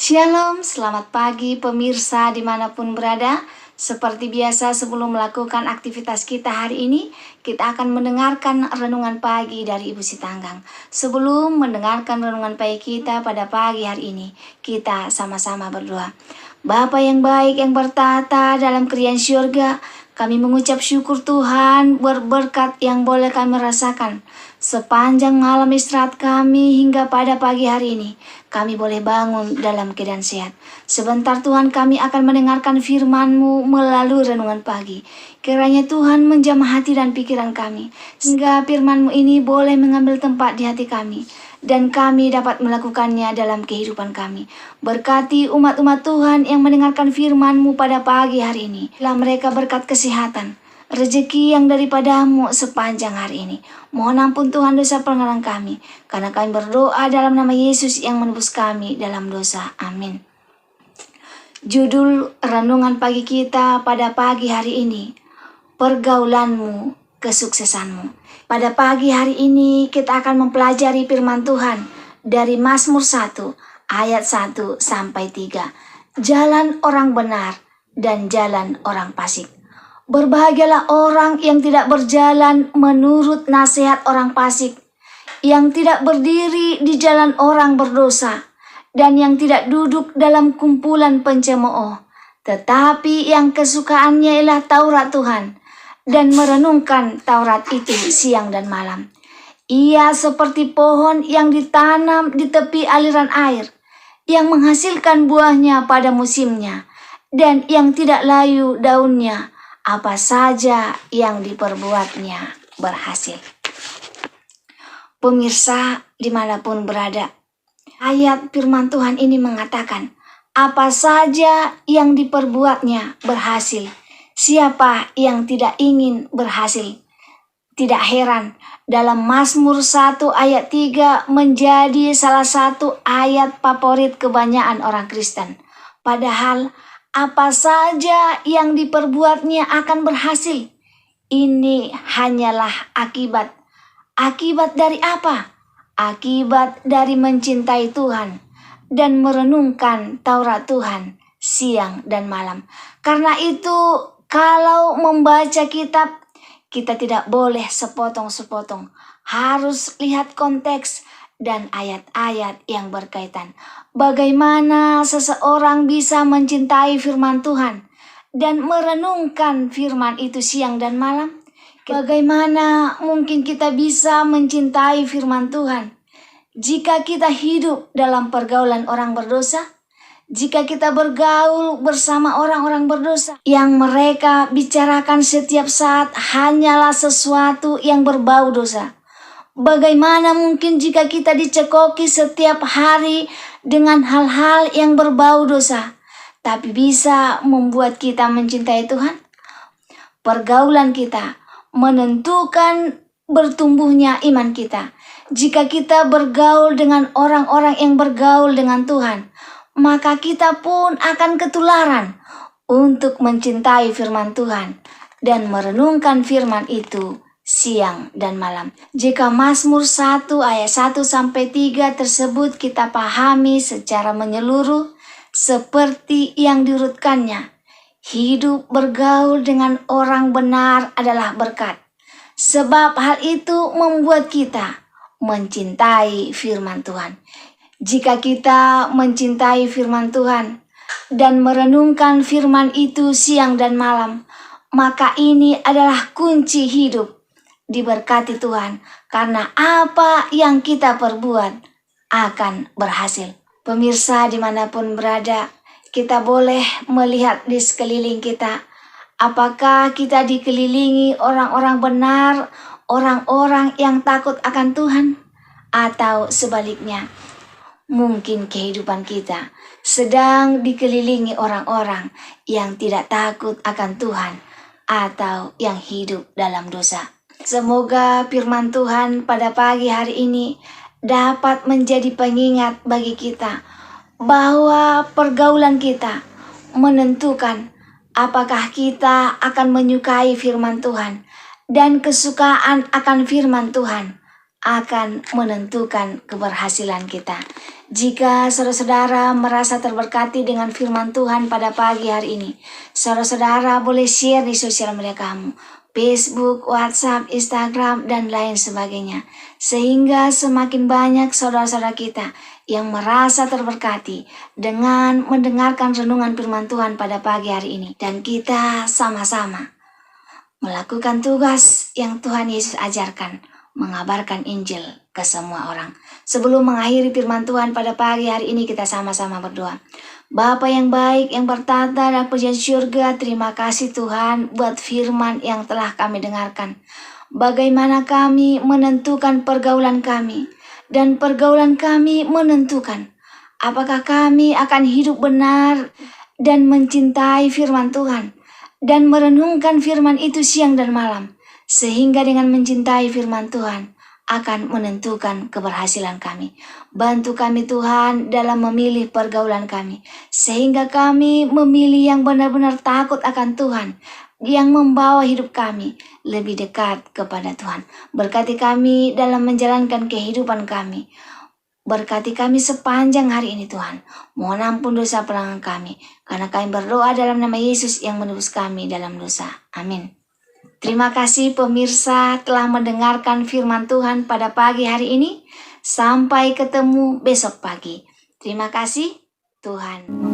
Shalom, selamat pagi pemirsa dimanapun berada. Seperti biasa sebelum melakukan aktivitas kita hari ini, kita akan mendengarkan renungan pagi dari Ibu Sitanggang. Sebelum mendengarkan renungan pagi kita pada pagi hari ini, kita sama-sama berdoa. Bapa yang baik yang bertata dalam kerajaan syurga, kami mengucap syukur Tuhan berberkat yang boleh kami rasakan. Sepanjang malam istirahat kami hingga pada pagi hari ini, kami boleh bangun dalam keadaan sehat. Sebentar Tuhan kami akan mendengarkan firman-Mu melalui renungan pagi. Kiranya Tuhan menjamah hati dan pikiran kami, sehingga firman-Mu ini boleh mengambil tempat di hati kami, dan kami dapat melakukannya dalam kehidupan kami. Berkati umat-umat Tuhan yang mendengarkan firman-Mu pada pagi hari ini. Lah mereka berkat kesehatan, rezeki yang daripada-Mu sepanjang hari ini. Mohon ampun Tuhan dosa pelanggaran kami, karena kami berdoa dalam nama Yesus yang menebus kami dalam dosa. Amin. Judul renungan pagi kita pada pagi hari ini, pergaulanmu, kesuksesanmu. Pada pagi hari ini kita akan mempelajari firman Tuhan dari Mazmur 1 ayat 1 sampai 3. Jalan orang benar dan jalan orang fasik. Berbahagialah orang yang tidak berjalan menurut nasihat orang fasik, yang tidak berdiri di jalan orang berdosa, dan yang tidak duduk dalam kumpulan pencemooh, tetapi yang kesukaannya ialah Taurat Tuhan, dan merenungkan Taurat itu siang dan malam. Ia seperti pohon yang ditanam di tepi aliran air, yang menghasilkan buahnya pada musimnya, dan yang tidak layu daunnya. Apa saja yang diperbuatnya berhasil. Pemirsa dimanapun berada, ayat firman Tuhan ini mengatakan, apa saja yang diperbuatnya berhasil. Siapa yang tidak ingin berhasil? Tidak heran, dalam Mazmur 1 ayat 3 menjadi salah satu ayat favorit kebanyakan orang Kristen. Padahal apa saja yang diperbuatnya akan berhasil. Ini hanyalah akibat. Akibat dari apa? Akibat dari mencintai Tuhan dan merenungkan Taurat Tuhan siang dan malam. Karena itu, kalau membaca kitab, kita tidak boleh sepotong-sepotong. Harus lihat konteks dan ayat-ayat yang berkaitan. Bagaimana seseorang bisa mencintai firman Tuhan dan merenungkan firman itu siang dan malam? Bagaimana mungkin kita bisa mencintai firman Tuhan jika kita hidup dalam pergaulan orang berdosa? Jika kita bergaul bersama orang-orang berdosa yang mereka bicarakan setiap saat hanyalah sesuatu yang berbau dosa. Bagaimana mungkin jika kita dicekoki setiap hari dengan hal-hal yang berbau dosa, tapi bisa membuat kita mencintai Tuhan? Pergaulan kita menentukan bertumbuhnya iman kita. Jika kita bergaul dengan orang-orang yang bergaul dengan Tuhan, maka kita pun akan ketularan untuk mencintai firman Tuhan dan merenungkan firman itu siang dan malam. Jika Mazmur 1 ayat 1 sampai 3 tersebut kita pahami secara menyeluruh seperti yang diurutkannya. Hidup bergaul dengan orang benar adalah berkat. Sebab hal itu membuat kita mencintai firman Tuhan. Jika kita mencintai firman Tuhan dan merenungkan firman itu siang dan malam, maka ini adalah kunci hidup. Diberkati Tuhan, karena apa yang kita perbuat akan berhasil. Pemirsa dimanapun berada, kita boleh melihat di sekeliling kita. Apakah kita dikelilingi orang-orang benar, orang-orang yang takut akan Tuhan? Atau sebaliknya, mungkin kehidupan kita sedang dikelilingi orang-orang yang tidak takut akan Tuhan atau yang hidup dalam dosa. Semoga firman Tuhan pada pagi hari ini dapat menjadi pengingat bagi kita bahwa pergaulan kita menentukan apakah kita akan menyukai firman Tuhan dan kesukaan akan firman Tuhan akan menentukan keberhasilan kita. Jika saudara-saudara merasa terberkati dengan firman Tuhan pada pagi hari ini, saudara-saudara boleh share di sosial media kamu, Facebook, WhatsApp, Instagram, dan lain sebagainya. Sehingga semakin banyak saudara-saudara kita yang merasa terberkati dengan mendengarkan renungan firman Tuhan pada pagi hari ini. Dan kita sama-sama melakukan tugas yang Tuhan Yesus ajarkan, mengabarkan Injil ke semua orang. Sebelum mengakhiri firman Tuhan pada pagi hari ini, kita sama-sama berdoa. Bapa yang baik, yang bertata dan pujian syurga, terima kasih Tuhan buat firman yang telah kami dengarkan. Bagaimana kami menentukan pergaulan kami, dan pergaulan kami menentukan apakah kami akan hidup benar dan mencintai firman Tuhan, dan merenungkan firman itu siang dan malam, sehingga dengan mencintai firman Tuhan akan menentukan keberhasilan kami. Bantu kami Tuhan dalam memilih pergaulan kami, sehingga kami memilih yang benar-benar takut akan Tuhan, yang membawa hidup kami lebih dekat kepada Tuhan. Berkati kami dalam menjalankan kehidupan kami. Berkati kami sepanjang hari ini Tuhan. Mohon ampun dosa pelanggan kami, karena kami berdoa dalam nama Yesus yang menebus kami dalam dosa. Amin. Terima kasih pemirsa telah mendengarkan firman Tuhan pada pagi hari ini. Sampai ketemu besok pagi. Terima kasih, Tuhan.